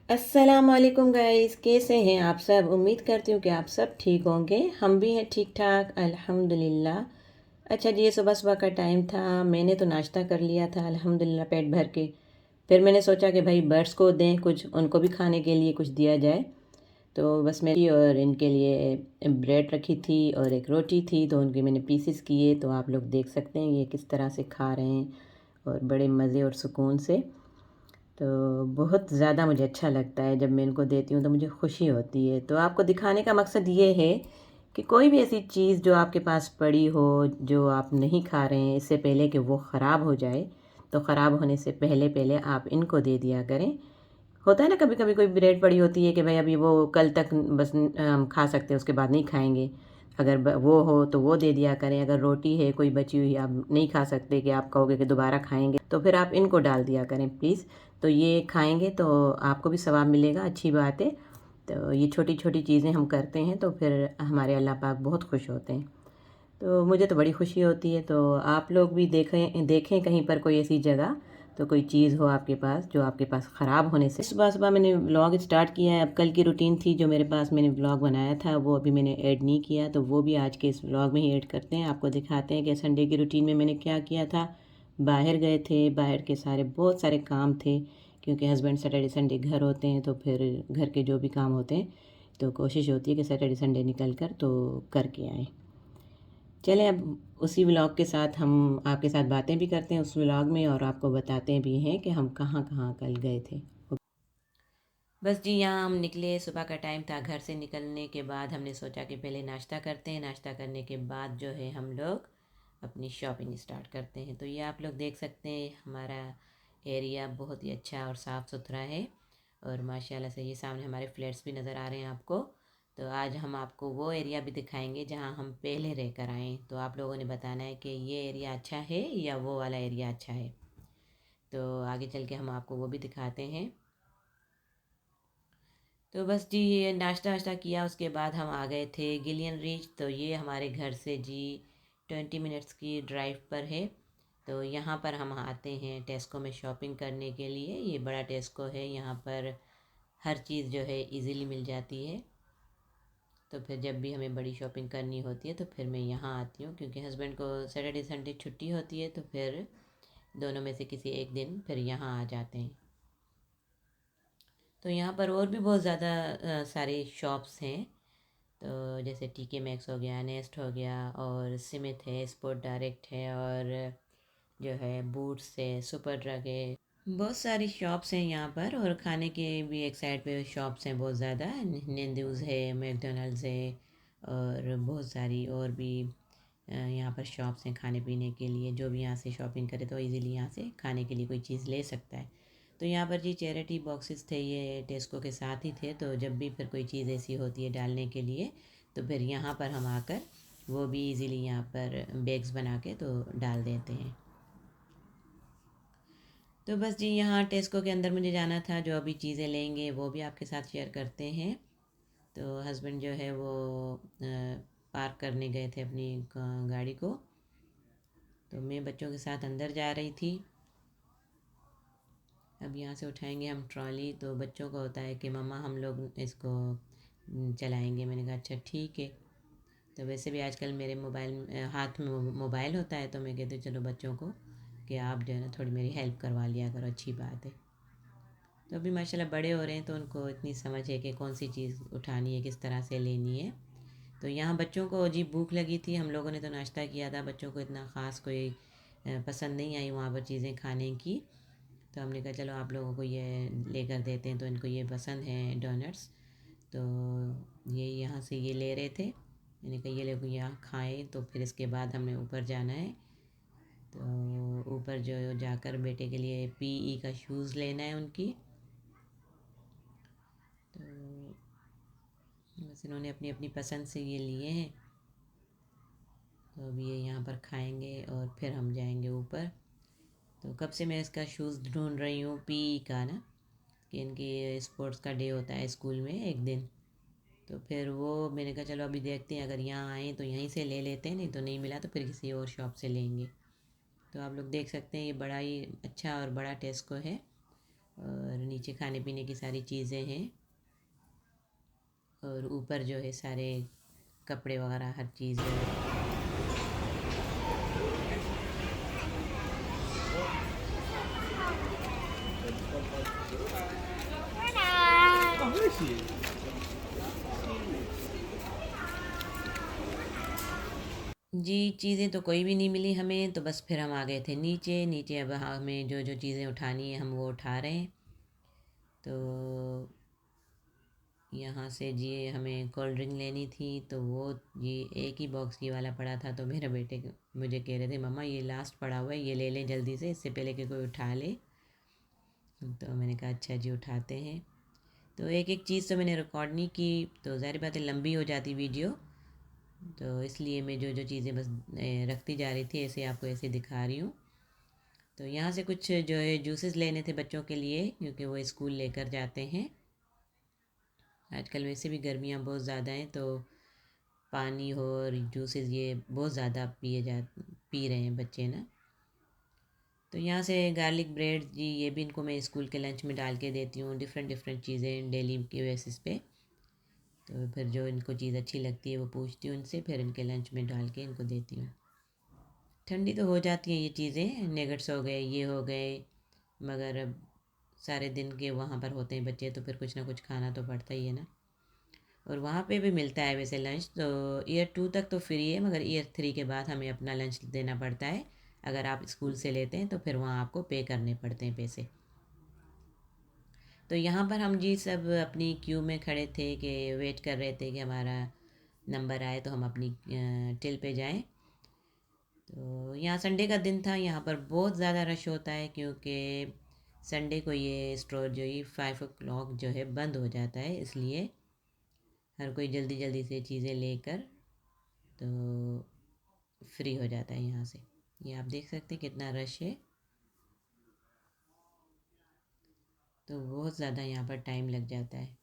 अस्सलामुअलैकुम गाइस, कैसे हैं आप सब। उम्मीद करती हूँ कि आप सब ठीक होंगे। हम भी हैं ठीक ठाक अल्हम्दुलिल्लाह। अच्छा जी, ये सुबह सुबह का टाइम था। मैंने तो नाश्ता कर लिया था अल्हम्दुलिल्लाह पेट भर के। फिर मैंने सोचा कि भाई बर्ड्स को दें, कुछ उनको भी खाने के लिए कुछ दिया जाए। तो बस मेरी और इनके लिए ब्रेड रखी थी और एक रोटी थी, तो उनके मैंने पीसेस किए। तो आप लोग देख सकते हैं ये किस तरह से खा रहे हैं और बड़े मज़े और सुकून से। तो बहुत ज़्यादा मुझे अच्छा लगता है जब मैं इनको देती हूँ, तो मुझे खुशी होती है। तो आपको दिखाने का मकसद ये है कि कोई भी ऐसी चीज़ जो आपके पास पड़ी हो, जो आप नहीं खा रहे हैं, इससे पहले कि वो ख़राब हो जाए, तो ख़राब होने से पहले पहले आप इनको दे दिया करें। होता है ना, कभी कभी कोई ब्रेड पड़ी होती है कि भाई अभी वो कल तक बस हम खा सकते हैं, उसके बाद नहीं खाएंगे। अगर वो हो तो वो दे दिया करें। अगर रोटी है कोई बची हुई, आप नहीं खा सकते कि आप कहोगे कि दोबारा खाएंगे, तो फिर आप इनको डाल दिया करें प्लीज़। तो ये खाएंगे तो आपको भी सवाब मिलेगा, अच्छी बात है। तो ये छोटी छोटी चीज़ें हम करते हैं तो फिर हमारे अल्लाह पाक बहुत खुश होते हैं। तो मुझे तो बड़ी खुशी होती है। तो आप लोग भी देखें देखें कहीं पर कोई ऐसी जगह, तो कोई चीज़ हो आपके पास जो आपके पास ख़राब होने से। सुबह सुबह मैंने व्लॉग स्टार्ट किया है। अब कल की रूटीन थी जो मेरे पास, मैंने व्लॉग बनाया था, वो अभी मैंने ऐड नहीं किया, तो वो भी आज के इस व्लॉग में ही ऐड करते हैं। आपको दिखाते हैं कि संडे की रूटीन में मैंने क्या किया था। बाहर गए थे, बाहर के बहुत सारे काम थे, क्योंकि हस्बैंड सैटरडे संडे घर होते हैं, तो फिर घर के जो भी काम होते हैं तो कोशिश होती है कि सैटरडे संडे निकल कर तो करके आएँ। चलें अब उसी व्लॉग के साथ हम आपके साथ बातें भी करते हैं उस व्लॉग में, और आपको बताते भी हैं कि हम कहाँ कहाँ कल गए थे। बस जी, यहाँ हम निकले, सुबह का टाइम था। घर से निकलने के बाद हमने सोचा कि पहले नाश्ता करते हैं। नाश्ता करने के बाद जो है हम लोग अपनी शॉपिंग स्टार्ट करते हैं। तो ये आप लोग देख सकते हैं, हमारा एरिया बहुत ही अच्छा और साफ़ सुथरा है, और माशाल्लाह से ये सामने हमारे फ्लैट्स भी नज़र आ रहे हैं आपको। तो आज हम आपको वो एरिया भी दिखाएंगे जहाँ हम पहले रह कर आए। तो आप लोगों ने बताना है कि ये एरिया अच्छा है या वो वाला एरिया अच्छा है। तो आगे चल के हम आपको वो भी दिखाते हैं। तो बस जी, ये नाश्ता वाश्ता किया, उसके बाद हम आ गए थे गिलियन रीच। तो ये हमारे घर से जी 20 मिनट्स की ड्राइव पर है। तो यहाँ पर हम आते हैं टेस्को में शॉपिंग करने के लिए। ये बड़ा टेस्को है, यहाँ पर हर चीज़ जो है इजीली मिल जाती है। तो फिर जब भी हमें बड़ी शॉपिंग करनी होती है तो फिर मैं यहाँ आती हूँ, क्योंकि हस्बैंड को सैटरडे संडे छुट्टी होती है, तो फिर दोनों में से किसी एक दिन फिर यहाँ आ जाते हैं। तो यहाँ पर और भी बहुत ज़्यादा सारे शॉप्स हैं। तो जैसे टीके मैक्स हो गया, नेस्ट हो गया, और सिमित है, स्पोर्ट डायरेक्ट है, और जो है बूट्स है, सुपर ड्रग है। बहुत सारी शॉप्स हैं यहाँ पर, और खाने के भी एक साइड पे शॉप्स हैं बहुत ज़्यादा। निंदूज़ है, मैकडोनल्ड्स है, और बहुत सारी और भी यहाँ पर शॉप्स हैं खाने पीने के लिए। जो भी यहाँ से शॉपिंग करे तो इजीली यहाँ से खाने के लिए कोई चीज़ ले सकता है। तो यहाँ पर जी चैरिटी बॉक्सेस थे, ये टेस्को के साथ ही थे। तो जब भी फिर कोई चीज़ ऐसी होती है डालने के लिए, तो फिर यहाँ पर हम आकर वो भी इजीली यहाँ पर बैग्स बना के तो डाल देते हैं। तो बस जी, यहाँ टेस्को के अंदर मुझे जाना था। जो अभी चीज़ें लेंगे वो भी आपके साथ शेयर करते हैं। तो हस्बैंड जो है वो पार्क करने गए थे अपनी गाड़ी को। तो मैं बच्चों के साथ अंदर जा रही थी। अब यहाँ से उठाएंगे हम ट्रॉली। तो बच्चों को होता है कि मम्मा हम लोग इसको चलाएंगे। मैंने कहा अच्छा ठीक है। तो वैसे भी आजकल मेरे हाथ में मोबाइल होता है, तो मैं कहती हूँ चलो बच्चों को कि आप जो है ना थोड़ी मेरी हेल्प करवा लिया करो, अच्छी बात है। तो अभी माशाल्लाह बड़े हो रहे हैं, तो उनको इतनी समझ है कि कौन सी चीज़ उठानी है, किस तरह से लेनी है। तो यहाँ बच्चों को अजीब भूख लगी थी। हम लोगों ने तो नाश्ता किया था, बच्चों को इतना ख़ास कोई पसंद नहीं आई वहाँ पर चीज़ें खाने की। तो हमने कहा चलो आप लोगों को ये लेकर देते हैं। तो इनको ये पसंद है डोनट्स। तो ये यहाँ से ये ले रहे थे। मैंने कहा ये लोग यहाँ खाएँ, तो फिर इसके बाद हमने ऊपर जाना है। तो ऊपर जो जाकर बेटे के लिए पीई का शूज़ लेना है उनकी। तो बस इन्होंने अपनी अपनी पसंद से ये लिए हैं। तो अब ये यहाँ पर खाएंगे और फिर हम जाएंगे ऊपर। तो कब से मैं इसका शूज़ ढूंढ रही हूँ पीई का ना, कि इनकी स्पोर्ट्स का डे होता है स्कूल में एक दिन। तो फिर वो मैंने कहा चलो अभी देखते हैं, अगर यहाँ आए तो यहीं से ले लेते हैं, नहीं तो नहीं मिला तो फिर किसी और शॉप से लेंगे। तो आप लोग देख सकते हैं ये बड़ा ही अच्छा और बड़ा टेस्को है, और नीचे खाने पीने की सारी चीज़ें हैं और ऊपर जो है सारे कपड़े वगैरह हर चीज़ जो है। जी, चीज़ें तो कोई भी नहीं मिली हमें, तो बस फिर हम आ गए थे नीचे। नीचे अब हमें जो जो चीज़ें उठानी है हम वो उठा रहे हैं। तो यहाँ से जी हमें कोल्ड ड्रिंक लेनी थी, तो वो ये एक ही बॉक्स की वाला पड़ा था, तो मेरे बेटे मुझे कह रहे थे मम्मा ये लास्ट पड़ा हुआ है, ये ले लें जल्दी से, इससे पहले कि कोई उठा ले। तो मैंने कहा अच्छा जी उठाते हैं। तो एक एक चीज़ तो मैंने रिकॉर्ड नहीं की, तो ज़ाहिर बात है लंबी हो जाती वीडियो, तो इसलिए मैं जो जो चीज़ें बस रखती जा रही थी, ऐसे आपको ऐसे दिखा रही हूँ। तो यहाँ से कुछ जो है जूसेस लेने थे बच्चों के लिए, क्योंकि वो स्कूल लेकर जाते हैं। आजकल वैसे भी गर्मियाँ बहुत ज़्यादा हैं, तो पानी हो और जूसेस ये बहुत ज़्यादा पी रहे हैं बच्चे ना। तो यहाँ से गार्लिक ब्रेड जी, ये भी इनको मैं स्कूल के लंच में डाल के देती हूँ, डिफरेंट डिफरेंट चीज़ें डेली के बेसिस पे। तो फिर जो इनको चीज़ अच्छी लगती है वो पूछती हूँ उनसे, फिर इनके लंच में डाल के इनको देती हूँ। ठंडी तो हो जाती हैं ये चीज़ें, नेगेट्स हो गए, ये हो गए, मगर अब सारे दिन के वहाँ पर होते हैं बच्चे, तो फिर कुछ ना कुछ खाना तो पड़ता ही है ना। और वहाँ पे भी मिलता है वैसे लंच, तो ईयर 2 तक तो फ्री है, मगर ईयर 3 के बाद हमें अपना लंच देना पड़ता है। अगर आप स्कूल से लेते हैं तो फिर वहाँ आपको पे करने पड़ते हैं पैसे। तो यहाँ पर हम जी सब अपनी क्यू में खड़े थे कि वेट कर रहे थे कि हमारा नंबर आए तो हम अपनी टिल पे जाएं। तो यहाँ संडे का दिन था, यहाँ पर बहुत ज़्यादा रश होता है, क्योंकि संडे को ये स्टोर जो ही 5 o'clock जो है बंद हो जाता है, इसलिए हर कोई जल्दी जल्दी से चीज़ें लेकर तो फ्री हो जाता है यहाँ से। ये आप देख सकते हैं कितना रश है, तो बहुत ज़्यादा यहाँ पर टाइम लग जाता है।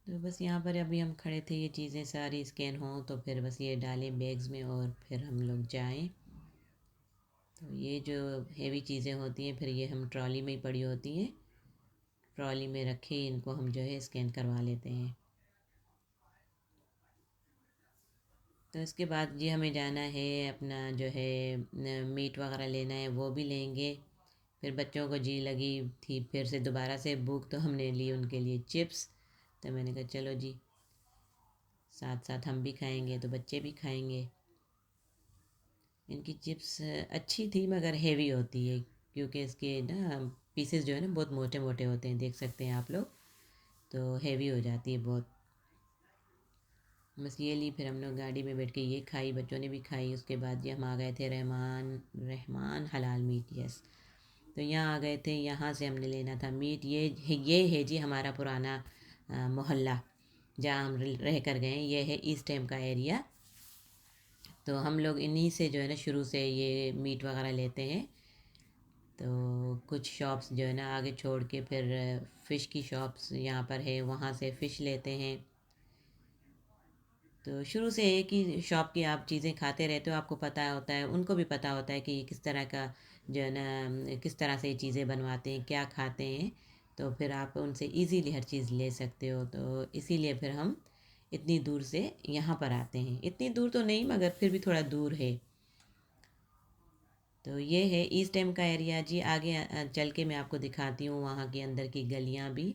तो बस यहाँ पर अभी हम खड़े थे, ये चीज़ें सारी स्कैन हों तो फिर बस ये डालें बैग्स में और फिर हम लोग जाएं। तो ये जो हेवी चीज़ें होती हैं फिर ये हम ट्रॉली में ही पड़ी होती हैं, ट्रॉली में रखे इनको हम जो है स्कैन करवा लेते हैं। तो इसके बाद जी हमें जाना है अपना जो है मीट वगैरह लेना है, वो भी लेंगे। फिर बच्चों को जी लगी थी फिर से दोबारा से भूख, तो हमने ली उनके लिए चिप्स। तो मैंने कहा चलो जी साथ साथ हम भी खाएंगे तो बच्चे भी खाएंगे। इनकी चिप्स अच्छी थी मगर हेवी होती है, क्योंकि इसके ना पीसेस जो है ना बहुत मोटे मोटे होते हैं, देख सकते हैं आप लोग, तो हेवी हो जाती है बहुत। बस ये ली, फिर हम लोग गाड़ी में बैठ के ये खाई, बच्चों ने भी खाई। उसके बाद ये हम आ गए थे रहमान रहमान हलाल मीट, यस। तो यहाँ आ गए थे, यहाँ से हमने लेना था मीट। ये है जी हमारा पुराना मोहल्ला जहाँ हम रह कर गए, ये है ईस्ट एम का एरिया। तो हम लोग इन्हीं से जो है ना शुरू से ये मीट वगैरह लेते हैं। तो कुछ शॉप्स जो है ना आगे छोड़ के फिर फ़िश की शॉप्स यहाँ पर है, वहाँ से फ़िश लेते हैं। तो शुरू से एक ही शॉप की आप चीज़ें खाते रहते हो, आपको पता होता है, उनको भी पता होता है कि ये किस तरह का जो है ना किस तरह से ये चीज़ें बनवाते हैं, क्या खाते हैं। तो फिर आप उनसे इजीली हर चीज़ ले सकते हो, तो इसीलिए फिर हम इतनी दूर से यहाँ पर आते हैं। इतनी दूर तो नहीं मगर फिर भी थोड़ा दूर है। तो ये है ईस्ट एम का एरिया जी। आगे चल के मैं आपको दिखाती हूँ वहाँ के अंदर की गलियाँ भी।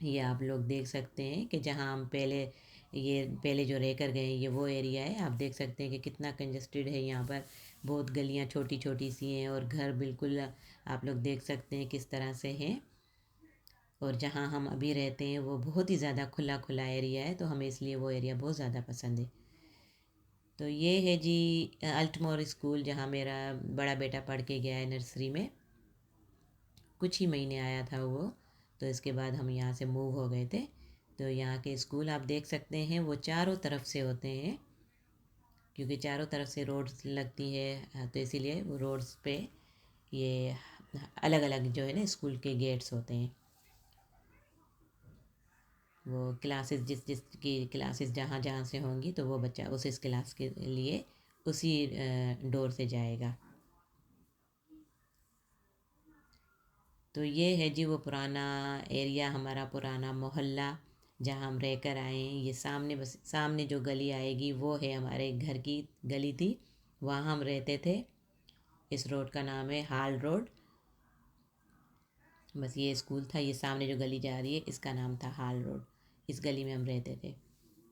ये आप लोग देख सकते हैं कि जहाँ हम पहले जो रह कर गए ये वो एरिया है। आप देख सकते हैं कि कितना कंजस्टेड है यहाँ पर, बहुत गलियाँ छोटी छोटी सी हैं और घर बिल्कुल आप लोग देख सकते हैं किस तरह से हैं। और जहाँ हम अभी रहते हैं वो बहुत ही ज़्यादा खुला खुला एरिया है, तो हमें इसलिए वो एरिया बहुत ज़्यादा पसंद है। तो ये है जी अल्टमोर स्कूल, जहाँ मेरा बड़ा बेटा पढ़ के गया है नर्सरी में। कुछ ही महीने आया था वो, तो इसके बाद हम यहाँ से मूव हो गए थे। तो यहाँ के स्कूल आप देख सकते हैं वो चारों तरफ से होते हैं, क्योंकि चारों तरफ से रोड्स लगती है, तो इसीलिए वो रोड्स पे ये अलग अलग जो है ना स्कूल के गेट्स होते हैं। वो क्लासेस जिस जिस की क्लासेस जहाँ जहाँ से होंगी तो वो बच्चा उस इस क्लास के लिए उसी डोर से जाएगा। तो ये है जी वो पुराना एरिया, हमारा पुराना मोहल्ला जहाँ हम रह कर आए हैं। ये सामने, बस सामने जो गली आएगी वो है हमारे घर की गली थी, वहाँ हम रहते थे। इस रोड का नाम है हाल रोड। बस ये स्कूल था, ये सामने जो गली जा रही है इसका नाम था हाल रोड। इस गली में हम रहते थे।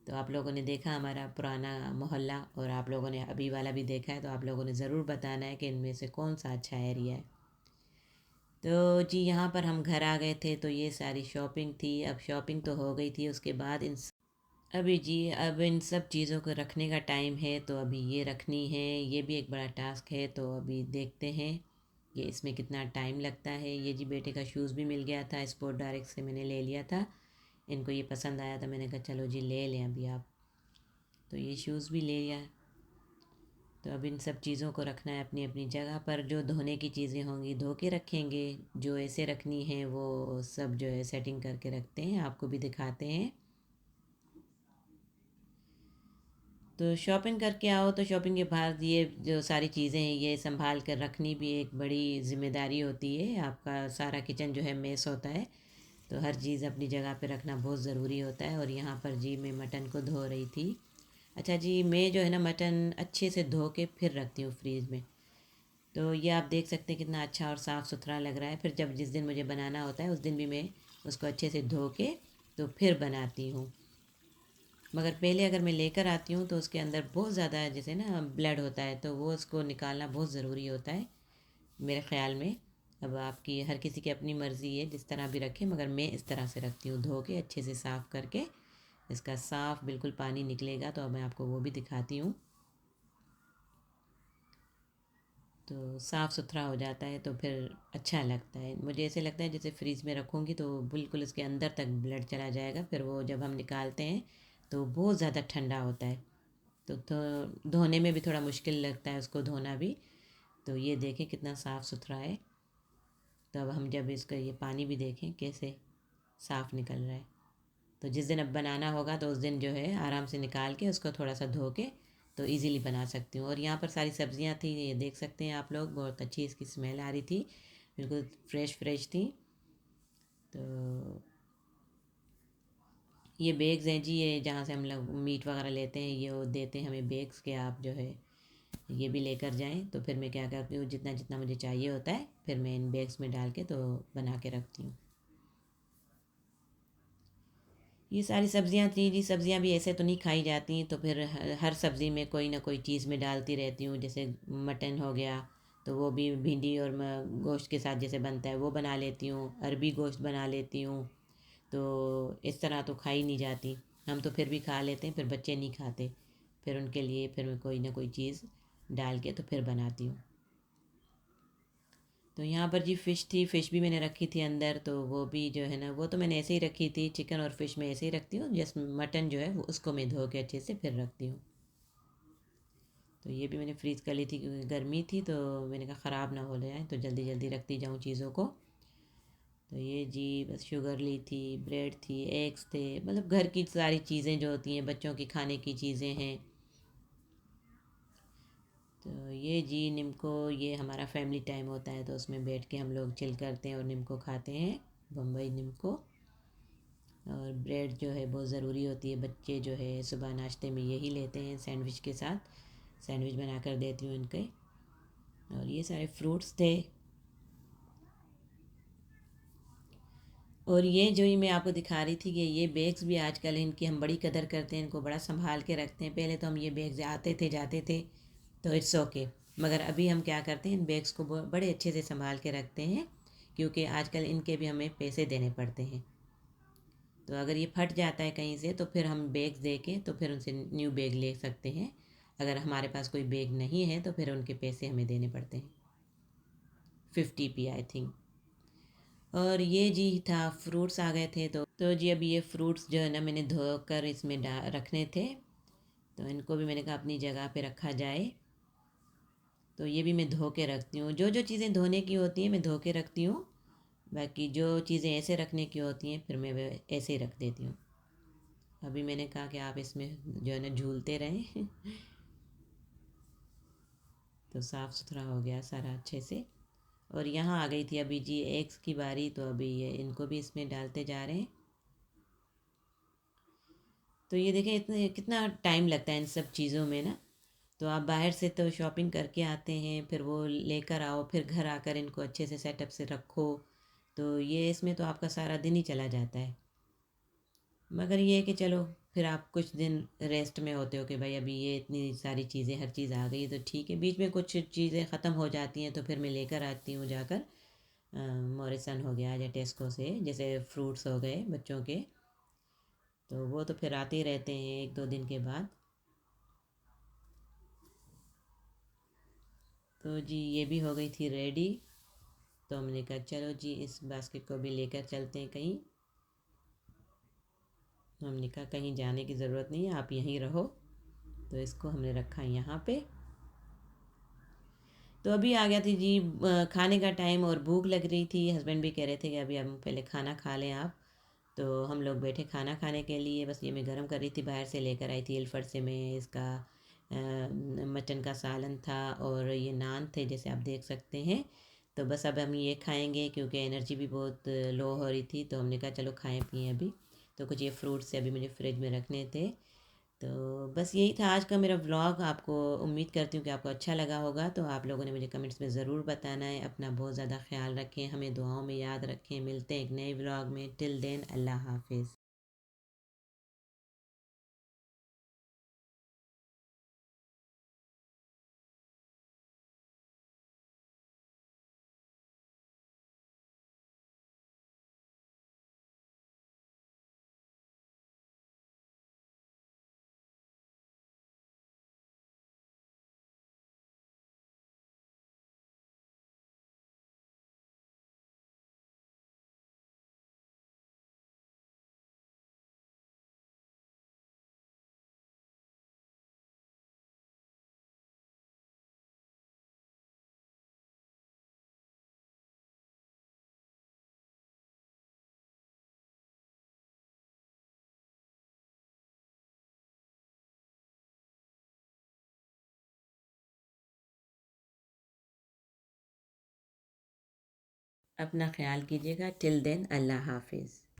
तो आप लोगों ने देखा हमारा पुराना मोहल्ला, और आप लोगों ने अभी वाला भी देखा है, तो आप लोगों ने ज़रूर बताना है कि इनमें से कौन सा अच्छा एरिया है। तो जी यहाँ पर हम घर आ गए थे, तो ये सारी शॉपिंग थी। अब शॉपिंग तो हो गई थी, उसके बाद अभी जी अब इन सब चीज़ों को रखने का टाइम है। तो अभी ये रखनी है, ये भी एक बड़ा टास्क है। तो अभी देखते हैं ये इसमें कितना टाइम लगता है। ये जी बेटे का शूज़ भी मिल गया था, स्पोर्ट डायरेक्ट से मैंने ले लिया था। इनको ये पसंद आया था, मैंने कहा चलो जी ले लें अभी आप। तो ये शूज़ भी ले लिया। तो अब इन सब चीज़ों को रखना है अपनी अपनी जगह पर। जो धोने की चीज़ें होंगी धो के रखेंगे, जो ऐसे रखनी है वो सब जो है सेटिंग करके रखते हैं, आपको भी दिखाते हैं। तो शॉपिंग करके आओ, तो शॉपिंग के बाद ये जो सारी चीज़ें हैं ये संभाल कर रखनी भी एक बड़ी ज़िम्मेदारी होती है। आपका सारा किचन जो है मेस होता है, तो हर चीज़ अपनी जगह पे रखना बहुत ज़रूरी होता है। और यहाँ पर जी मैं मटन को धो रही थी। अच्छा जी, मैं जो है ना मटन अच्छे से धो के फिर रखती हूँ फ्रीज़ में। तो ये आप देख सकते हैं कितना अच्छा और साफ़ सुथरा लग रहा है। फिर जब जिस दिन मुझे बनाना होता है उस दिन भी मैं उसको अच्छे से धो के तो फिर बनाती हूँ। मगर पहले अगर मैं लेकर आती हूँ तो उसके अंदर बहुत ज़्यादा जैसे ना ब्लड होता है, तो वो उसको निकालना बहुत ज़रूरी होता है मेरे ख़्याल में। अब आपकी हर किसी की अपनी मर्ज़ी है जिस तरह भी रखें, मगर मैं इस तरह से रखती हूँ, धो के अच्छे से साफ़ करके। इसका साफ़ बिल्कुल पानी निकलेगा, तो अब मैं आपको वो भी दिखाती हूँ। तो साफ़ सुथरा हो जाता है तो फिर अच्छा लगता है। मुझे ऐसे लगता है जैसे फ्रीज़ में रखूँगी तो बिल्कुल उसके अंदर तक ब्लड चला जाएगा। फिर वो जब हम निकालते हैं तो बहुत ज़्यादा ठंडा होता है, तो धोने में भी थोड़ा मुश्किल लगता है उसको धोना भी। तो ये देखें कितना साफ़ सुथरा है। तो अब हम जब इसका ये पानी भी देखें कैसे साफ़ निकल रहा है। तो जिस दिन अब बनाना होगा तो उस दिन जो है आराम से निकाल के उसको थोड़ा सा धो के तो इजीली बना सकती हूँ। और यहाँ पर सारी सब्जियाँ थी, ये देख सकते हैं आप लोग, बहुत अच्छी इसकी स्मेल आ रही थी, बिल्कुल फ्रेश फ्रेश थी। तो ये बैग्स हैं जी, ये जहाँ से हम लोग मीट वगैरह लेते हैं, ये वो देते हैं हमें बैग्स के, आप जो है ये भी लेकर जाएं। तो फिर मैं क्या करती हूँ, जितना जितना मुझे चाहिए होता है फिर मैं इन बैग्स में डाल के तो बना के रखती हूँ। ये सारी सब्जियां थी जी, सब्जियां भी ऐसे तो नहीं खाई जाती, तो फिर हर सब्ज़ी में कोई ना कोई चीज़ में डालती रहती हूँ। जैसे मटन हो गया तो वो भी भिंडी और गोश्त के साथ जैसे बनता है वो बना लेती हूँ, अरबी गोश्त बना लेती हूँ। तो इस तरह तो खाई नहीं जाती, हम तो फिर भी खा लेते हैं, फिर बच्चे नहीं खाते। फिर उनके लिए फिर मैं कोई ना कोई चीज़ डाल के तो फिर बनाती हूँ। तो यहाँ पर जी फ़िश थी, फ़िश भी मैंने रखी थी अंदर, तो वो भी जो है ना वो तो मैंने ऐसे ही रखी थी। चिकन और फ़िश मैं ऐसे ही रखती हूँ, जस्ट मटन जो है वो उसको मैं धो के अच्छे से फिर रखती हूँ। तो ये भी मैंने फ्रीज़ कर ली थी क्योंकि गर्मी थी, तो मैंने कहा ख़राब ना हो जाए, तो जल्दी जल्दी रखती जाऊँ चीज़ों को। तो ये जी बस शुगर ली थी, ब्रेड थी, एग्स थे, मतलब घर की सारी चीज़ें जो होती हैं, बच्चों की खाने की चीज़ें हैं। तो ये जी निम्को, ये हमारा फैमिली टाइम होता है तो उसमें बैठ के हम लोग चिल करते हैं और निम्को खाते हैं, बम्बई निम्को। और ब्रेड जो है बहुत ज़रूरी होती है, बच्चे जो है सुबह नाश्ते में यही लेते हैं सैंडविच के साथ। सैंडविच बना कर देती हूँ इनके। और ये सारे फ्रूट्स थे। और ये जो ही मैं आपको दिखा रही थी कि ये बैग्स भी आजकल इनकी हम बड़ी कदर करते हैं, इनको बड़ा संभाल के रखते हैं। पहले तो हम ये बैग्स आते थे जाते थे तो इट्स ओके, मगर अभी हम क्या करते हैं, इन बैग्स को बड़े अच्छे से संभाल के रखते हैं, क्योंकि आजकल इनके भी हमें पैसे देने पड़ते हैं। तो अगर ये फट जाता है कहीं से तो फिर हम बैग दे के तो फिर उनसे न्यू बैग ले सकते हैं। अगर हमारे पास कोई बैग नहीं है तो फिर उनके पैसे हमें देने पड़ते हैं, 50p आई थिंक। और ये जी था, फ्रूट्स आ गए थे, तो जी अभी ये फ्रूट्स जो है ना मैंने धो कर इसमें रखने थे, तो इनको भी मैंने कहा अपनी जगह पे रखा जाए। तो ये भी मैं धो के रखती हूँ, जो जो चीज़ें धोने की होती हैं मैं धो के रखती हूँ। बाकी जो चीज़ें ऐसे रखने की होती हैं फिर मैं वे ऐसे ही रख देती हूँ। अभी मैंने कहा कि आप इसमें जो है ना झूलते रहें तो साफ़ सुथरा हो गया सारा अच्छे से। और यहाँ आ गई थी अभी जी एग्स की बारी, तो अभी ये इनको भी इसमें डालते जा रहे हैं। तो ये देखें इतने कितना टाइम लगता है इन सब चीज़ों में ना। तो आप बाहर से तो शॉपिंग करके आते हैं, फिर वो लेकर आओ, फिर घर आकर इनको अच्छे से सेटअप से रखो, तो ये इसमें तो आपका सारा दिन ही चला जाता है। मगर ये है कि चलो फिर आप कुछ दिन रेस्ट में होते हो कि भाई अभी ये इतनी सारी चीज़ें, हर चीज़ आ गई है तो ठीक है। बीच में कुछ चीज़ें ख़त्म हो जाती हैं तो फिर मैं लेकर आती हूँ जाकर, मॉरिसन हो गया या टेस्को से, जैसे फ्रूट्स हो गए बच्चों के, तो वो तो फिर आते ही रहते हैं एक दो दिन के बाद। तो जी ये भी हो गई थी रेडी। तो हमने कहा चलो जी इस बास्केट को भी लेकर चलते हैं कहीं। हमने कहा कहीं जाने की ज़रूरत नहीं है, आप यहीं रहो। तो इसको हमने रखा यहाँ पे। तो अभी आ गया थी जी खाने का टाइम और भूख लग रही थी। हस्बैंड भी कह रहे थे कि अभी हम पहले खाना खा लें आप। तो हम लोग बैठे खाना खाने के लिए। बस ये मैं गरम कर रही थी, बाहर से लेकर आई थी इल्फर्ट से मैं इसका मटन का सालन था और ये नान थे जैसे आप देख सकते हैं। तो बस अब हम ये खाएंगे क्योंकि एनर्जी भी बहुत लो हो रही थी, तो हमने कहा चलो खाएं पिएँ अभी। तो कुछ ये फ्रूट्स अभी मुझे फ्रिज में रखने थे। तो बस यही था आज का मेरा व्लॉग। आपको उम्मीद करती हूँ कि आपको अच्छा लगा होगा। तो आप लोगों ने मुझे कमेंट्स में ज़रूर बताना है। अपना बहुत ज़्यादा ख्याल रखें, हमें दुआओं में याद रखें। मिलते हैं एक नए व्लॉग में। टिल देन अल्लाह हाफिज़। अपना ख्याल कीजिएगा। टिल देन अल्लाह हाफिज़।